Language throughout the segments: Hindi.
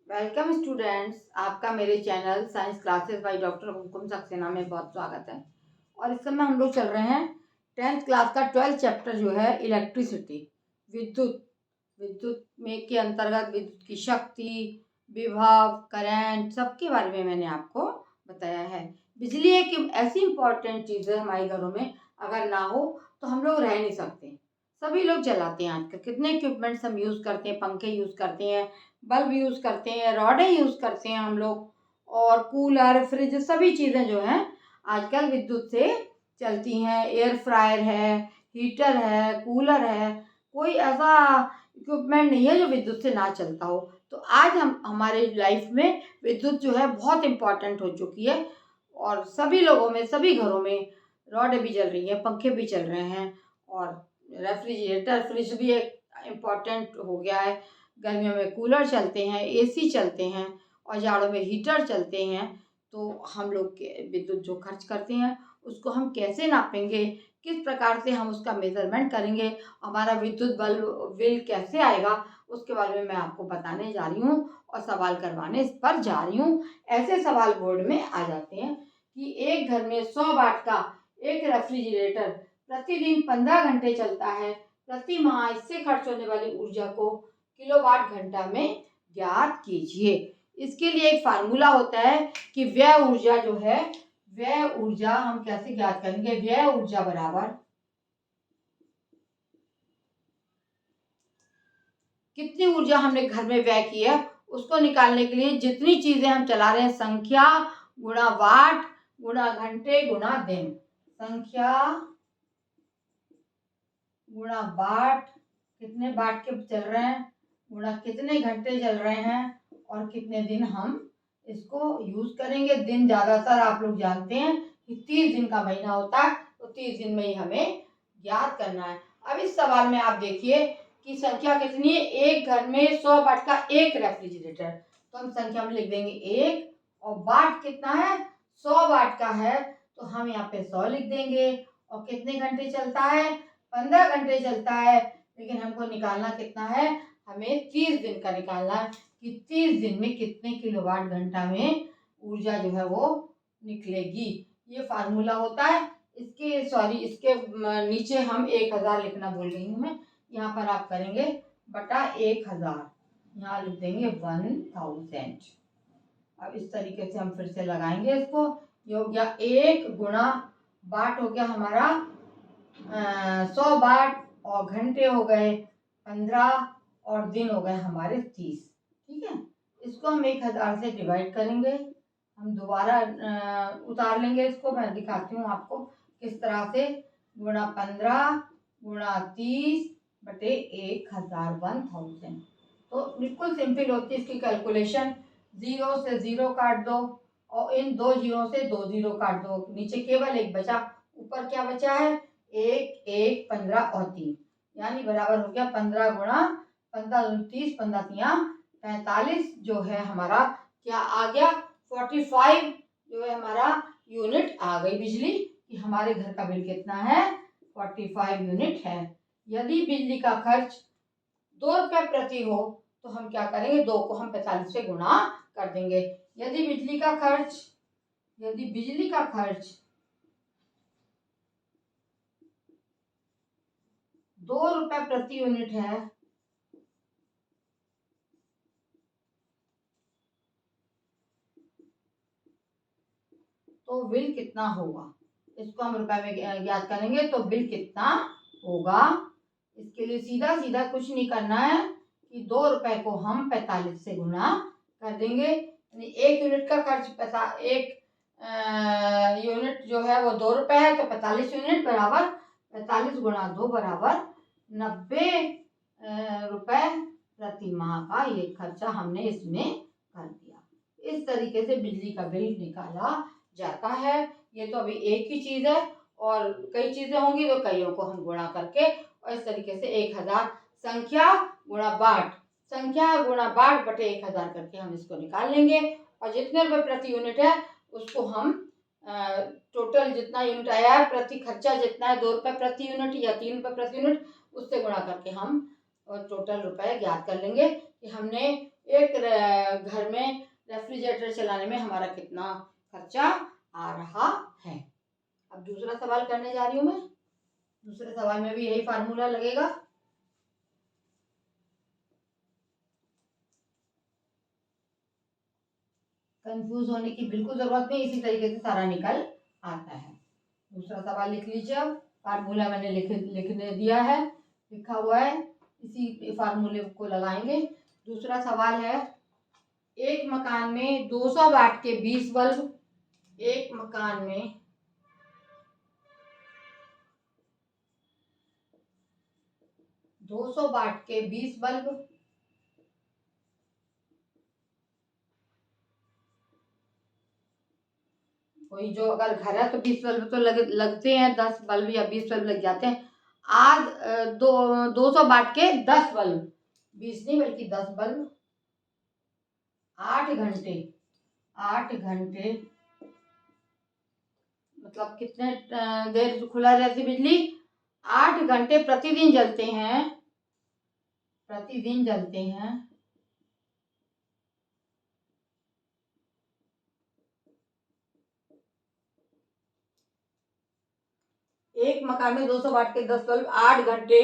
वेलकम स्टूडेंट्स, आपका मेरे channel science classes by doctor Kumkum Saxena में बहुत स्वागत है। और इस समय हम लोग चल रहे हैं 10th क्लास का 12th चैप्टर जो है इलेक्ट्रिसिटी, विद्युत। विद्युत में के अंतर्गत विद्युत की शक्ति, विभव, करंट, सबके बारे में मैंने आपको बताया है। बिजली एक ऐसी इम्पॉर्टेंट चीज़ है हमारे घरों में, अगर ना हो तो हम लोग रह नहीं सकते। सभी लोग चलाते हैं आजकल, कितने इक्विपमेंट्स हम यूज़ करते हैं, पंखे यूज़ करते हैं, बल्ब यूज़ करते हैं, रॉडें यूज़ करते हैं हम लोग, और कूलर, फ्रिज, सभी चीज़ें जो हैं आजकल विद्युत से चलती हैं। एयर फ्रायर है, हीटर है, कूलर है, कोई ऐसा इक्विपमेंट नहीं है जो विद्युत से ना चलता हो। तो आज हम हमारे लाइफ में विद्युत जो है बहुत इम्पॉर्टेंट हो चुकी है, और सभी लोगों में, सभी घरों में रॉडें भी जल रही हैं, पंखे भी चल रहे हैं, और रेफ्रिजरेटर, फ्रिज भी एक इम्पॉर्टेंट हो गया है। गर्मियों में कूलर चलते हैं, एसी चलते हैं, और जाड़ों में हीटर चलते हैं। तो हम लोग विद्युत जो खर्च करते हैं उसको हम कैसे नापेंगे, किस प्रकार से हम उसका मेजरमेंट करेंगे, हमारा विद्युत बिल कैसे आएगा, उसके बारे में मैं आपको बताने जा रही हूँ और सवाल करवाने इस पर जा रही हूँ। ऐसे सवाल बोर्ड में आ जाते हैं कि एक घर में 100 वाट का एक रेफ्रिजरेटर प्रतिदिन 15 घंटे चलता है। प्रति माह इससे खर्च होने वाली ऊर्जा को किलोवाट घंटा में ज्ञात कीजिए। इसके लिए एक फार्मूला होता है कि व्यय ऊर्जा जो है, व्यय ऊर्जा हम कैसे ज्ञात करेंगे। व्यय ऊर्जा बराबर कितनी ऊर्जा हमने घर में व्यय की है उसको निकालने के लिए जितनी चीजें हम चला रहे हैं, संख्या गुणा वाट गुणा घंटे गुणा दिन। संख्या गुणा वाट, कितने वाट के चल रहे हैं, गुणा कितने घंटे चल रहे हैं, और कितने दिन हम इसको यूज करेंगे। दिन ज्यादातर आप लोग जानते हैं कि 30 दिन का महीना होता है, तो 30 दिन में ही हमें ज्ञात करना है। अब इस सवाल में आप देखिए कि संख्या कितनी है। एक घर में 100 वाट का एक रेफ्रिजरेटर, तो हम संख्या में लिख देंगे 1, और वाट कितना है, 100 वाट का है, तो हम यहाँ पे 100 लिख देंगे। और कितने घंटे चलता है, 15 घंटे चलता है। लेकिन हमको निकालना कितना है, हमें 30 दिन का निकालना है कि 30 दिन में कितने किलोवाट घंटा में ऊर्जा जो है वो निकलेगी। ये फार्मूला होता है। इसके नीचे हम 1000 लिखना भूल गई हूँ मैं, यहाँ पर आप करेंगे बटा 1000, यहाँ लिख देंगे 1000। अब इस तरीके से हम फिर से लगाएंगे इसको। ये हो गया 1 गुणा वाट हो गया हमारा 100 वाट, और घंटे हो गए 15, और दिन हो गए हमारे 30। ठीक है, इसको हम 1000 से डिवाइड करेंगे। हम दोबारा उतार लेंगे इसको, मैं दिखाती हूँ आपको किस तरह से। गुणा 15 गुणा 30 बटे 1000, 1000। तो बिल्कुल सिंपल होती है इसकी कैलकुलेशन। 0 से 0 काट दो, और इन 2 जीरो से 2 जीरो काट दो, नीचे केवल 1 बचा, ऊपर क्या बचा है, 1 1 15 और 3, यानी बराबर हो गया 15 गुणा 15 30, 15 45 जो है हमारा क्या आ गया, 45 जो है हमारा यूनिट आ गई बिजली, कि हमारे घर का बिल कितना है, 45 यूनिट है। यदि बिजली का खर्च 2 रुपए प्रति हो तो हम क्या करेंगे, 2 को हम 45 से गुणा कर देंगे। यदि बिजली का खर्च 2 रुपए प्रति यूनिट है, तो बिल कितना होगा, इसको हम रुपए में ज्ञात करेंगे। तो बिल कितना होगा, इसके लिए सीधा सीधा कुछ नहीं करना है कि 2 रुपए को हम 45 से गुणा कर देंगे। यानी 1 यूनिट का खर्च एक यूनिट जो है वो 2 रुपए है, तो 45 यूनिट बराबर 45 गुणा 2 बराबर 90 रुपए प्रति माह का ये खर्चा हमने इसमें कर दिया। इस तरीके से बिजली का बिल निकाला जाता है। ये तो अभी एक ही चीज है, और कई चीजें होंगी तो कईयों को हम गुणा करके, और इस तरीके से 1000 संख्या गुणा बाट बटे 1000 करके हम इसको निकाल लेंगे। और जितने रुपए प्रति यूनिट है उसको हम टोटल जितना यूनिट आया है, प्रति खर्चा जितना है 2 रुपए प्रति यूनिट या 3 रुपए प्रति यूनिट, उससे गुणा करके हम टोटल रुपए ज्ञात कर लेंगे कि हमने एक घर में रेफ्रिजरेटर चलाने में हमारा कितना खर्चा आ रहा है। अब दूसरा सवाल करने जा रही हूँ मैं। दूसरे सवाल में भी यही फार्मूला लगेगा। कंफ्यूज होने की बिल्कुल जरूरत नहीं, इसी तरीके से सारा निकल आता है। दूसरा सवाल लिख लीजिए। अब फार्मूला मैंने लिखने दिया है, लिखा हुआ है, इसी फार्मूले को लगाएंगे। दूसरा सवाल है, एक मकान में 200 वाट के 20 बल्ब, एक मकान में 200 वाट के 20 बल्ब कोई जो अगर घर है तो 20 बल्ब तो लगते हैं, 10 बल्ब या 20 बल्ब लग जाते हैं। आज 200 वाट के 10 बल्ब, 20 नहीं बल्कि 10 बल्ब 8 घंटे, 8 घंटे मतलब कितने देर खुला रहती बिजली? 8 घंटे प्रतिदिन जलते हैं, प्रतिदिन जलते हैं। एक मकान में 200 वाट के 10 बल्ब 8 घंटे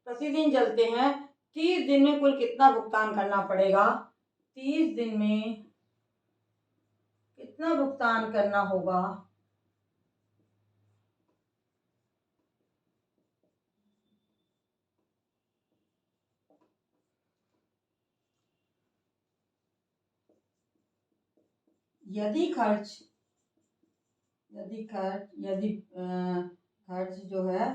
प्रतिदिन जलते हैं। 30 दिन में कुल कितना भुगतान करना पड़ेगा? 30 दिन में कितना भुगतान करना होगा? यदि खर्च जो है,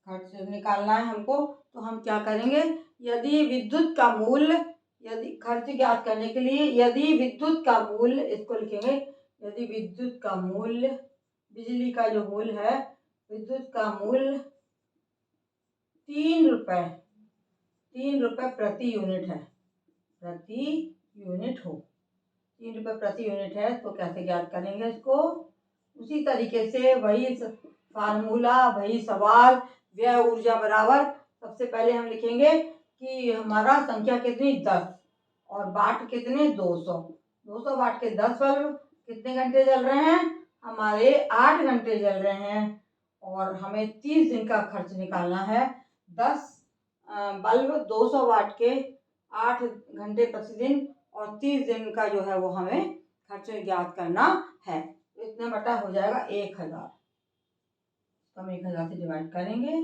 खर्च निकालना है हमको, तो हम क्या करेंगे? यदि विद्युत का मूल्य, यदि खर्च ज्ञात करने के लिए यदि विद्युत का मूल्य, इसको लिखेंगे, यदि विद्युत का मूल्य, बिजली का जो मूल्य है, विद्युत का मूल्य 3 रुपए, 3 रुपए प्रति यूनिट है, प्रति यूनिट हो, 3 रुपए प्रति यूनिट है, तो कैसे ज्ञात करेंगे इसको? उसी तरीके से वही फार्मूला, वही सवाल, व्यय ऊर्जा बराबर, सबसे पहले हम लिखेंगे कि हमारा संख्या कितनी 10 और वाट कितने 200। 200 वाट के 10 बल्ब कितने घंटे जल रहे हैं? हमारे 8 घंटे जल रहे हैं और हमें 30 दिन का खर्च निकालना है। 10 बल्ब 200 वाट के 8 घंटे प्रतिदिन और 30 दिन का जो है वो हमें खर्च ज्ञात करना है। इतना बटा हो जाएगा 1000। तो हम 1000 से डिवाइड करेंगे,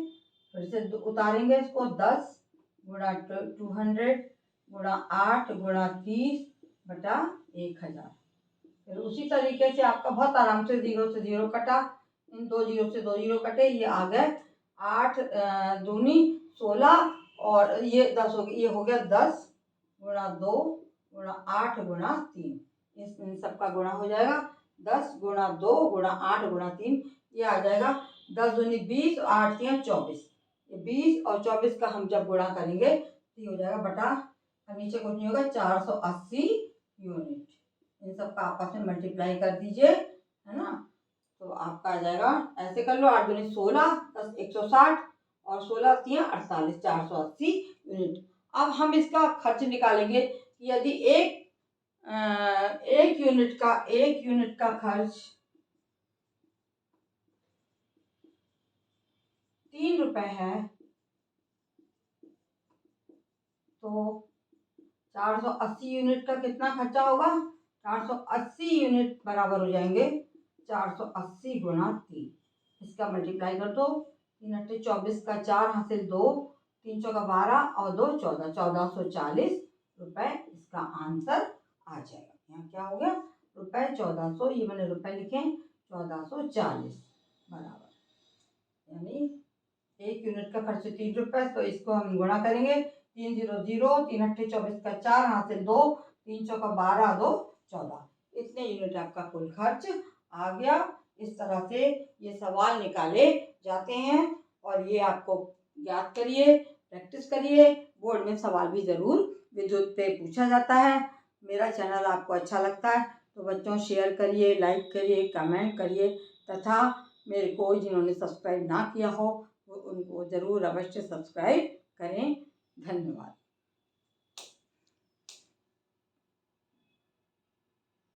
फिर से उतारेंगे इसको, 10 गुणा 200 गुणा 8 गुणा 30 बटा 1000। फिर उसी तरीके से आपका बहुत आराम से 0 से 0 कटा, इन 2 0 से 2 0 कटे, ये आ गए 8 दूनी 16 और ये 10 हो गया, ये हो गया 10 गुणा 2 गुणा 8 गुणा 3, इन सबका गुणा हो जाएगा 10 गुणा 2 गुणा 8 गुणा 3, ये आ जाएगा 10 दूनी 20 और 8 3 24। ये 20 और 24 का हम जब गुणा करेंगे तो ये हो जाएगा बटा, नीचे कुछ नहीं होगा, 480 यूनिट। इन सबका आपस में मल्टीप्लाई कर दीजिए, है ना, तो आपका आ जाएगा, ऐसे कर लो, 8 दूनी 16, 10 160 और 16 3 48, 480 यूनिट। अब हम इसका खर्च निकालेंगे। यदि एक यूनिट का खर्च 3 रुपए है, तो 480 यूनिट का कितना खर्चा होगा? 480 यूनिट बराबर हो जाएंगे 480 गुणा 3। इसका मल्टीप्लाई कर दो, 3 8 24 का 4 हासिल 2, 3 चौका 12 और 2 14, 1440 रुपए इसका आंसर आ जाएगा। यहाँ क्या हो गया? रुपए 1400, ये मैंने रुपए लिखे 1440 बराबर, यानी 1 यूनिट का खर्च 3 रुपए, तो इसको हम गुणा करेंगे, 3 0 0, 3 8 24 का 4 हासिल 2, 3 चौका 12 2 14, इतने यूनिट आपका कुल खर्च आ गया। इस तरह से ये सवाल निकाले जाते हैं और ये आपको याद करिए, प्रैक्टिस करिए, बोर्ड में सवाल भी ज़रूर विद्युत पे पूछा जाता है। मेरा चैनल आपको अच्छा लगता है तो बच्चों शेयर करिए, लाइक करिए, कमेंट करिए, तथा मेरे को जिन्होंने सब्सक्राइब ना किया हो वो उनको ज़रूर अवश्य सब्सक्राइब करें। धन्यवाद।